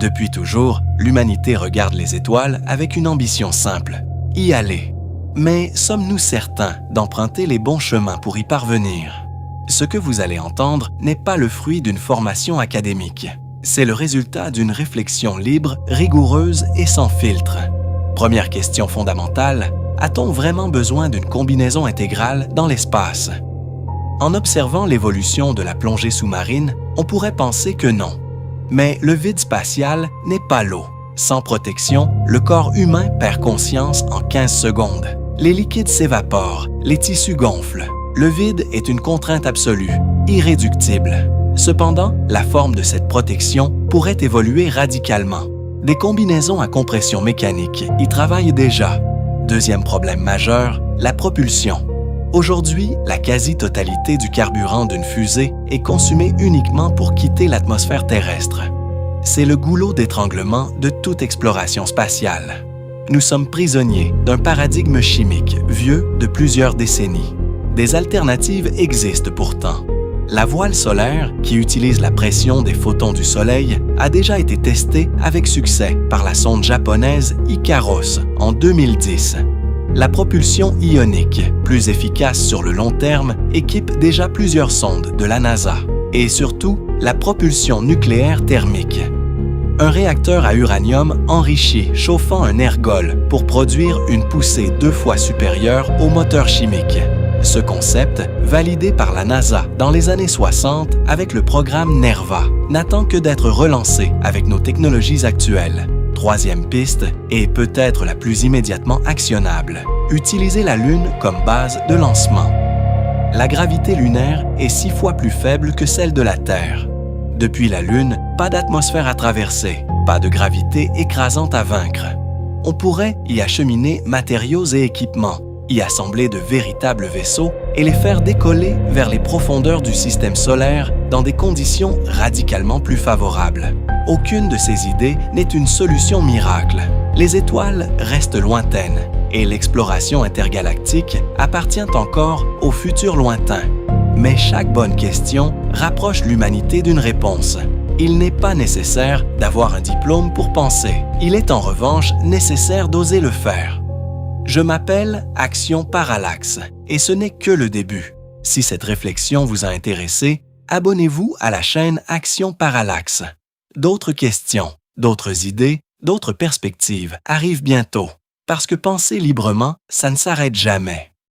Depuis toujours, l'humanité regarde les étoiles avec une ambition simple, y aller. Mais sommes-nous certains d'emprunter les bons chemins pour y parvenir? Ce que vous allez entendre n'est pas le fruit d'une formation académique. C'est le résultat d'une réflexion libre, rigoureuse et sans filtre. Première question fondamentale, a-t-on vraiment besoin d'une combinaison intégrale dans l'espace? En observant l'évolution de la plongée sous-marine, on pourrait penser que non. Mais le vide spatial n'est pas l'eau. Sans protection, le corps humain perd conscience en 15 secondes. Les liquides s'évaporent, les tissus gonflent. Le vide est une contrainte absolue, irréductible. Cependant, la forme de cette protection pourrait évoluer radicalement. Des combinaisons à compression mécanique y travaillent déjà. Deuxième problème majeur, la propulsion. Aujourd'hui, la quasi-totalité du carburant d'une fusée est consumée uniquement pour quitter l'atmosphère terrestre. C'est le goulot d'étranglement de toute exploration spatiale. Nous sommes prisonniers d'un paradigme chimique vieux de plusieurs décennies. Des alternatives existent pourtant. La voile solaire, qui utilise la pression des photons du Soleil, a déjà été testée avec succès par la sonde japonaise Icaros en 2010. La propulsion ionique, plus efficace sur le long terme, équipe déjà plusieurs sondes de la NASA. Et surtout, la propulsion nucléaire thermique. Un réacteur à uranium enrichi chauffant un ergol pour produire une poussée 2 fois supérieure au moteur chimique. Ce concept, validé par la NASA dans les années 60 avec le programme NERVA, n'attend que d'être relancé avec nos technologies actuelles. Troisième piste, et peut-être la plus immédiatement actionnable, utiliser la Lune comme base de lancement. La gravité lunaire est 6 fois plus faible que celle de la Terre. Depuis la Lune, pas d'atmosphère à traverser, pas de gravité écrasante à vaincre. On pourrait y acheminer matériaux et équipements, y assembler de véritables vaisseaux et les faire décoller vers les profondeurs du système solaire dans des conditions radicalement plus favorables. Aucune de ces idées n'est une solution miracle. Les étoiles restent lointaines et l'exploration intergalactique appartient encore au futur lointain. Mais chaque bonne question rapproche l'humanité d'une réponse. Il n'est pas nécessaire d'avoir un diplôme pour penser. Il est en revanche nécessaire d'oser le faire. Je m'appelle Action Parallaxe et ce n'est que le début. Si cette réflexion vous a intéressé, abonnez-vous à la chaîne Action Parallaxe. D'autres questions, d'autres idées, d'autres perspectives arrivent bientôt. Parce que penser librement, ça ne s'arrête jamais.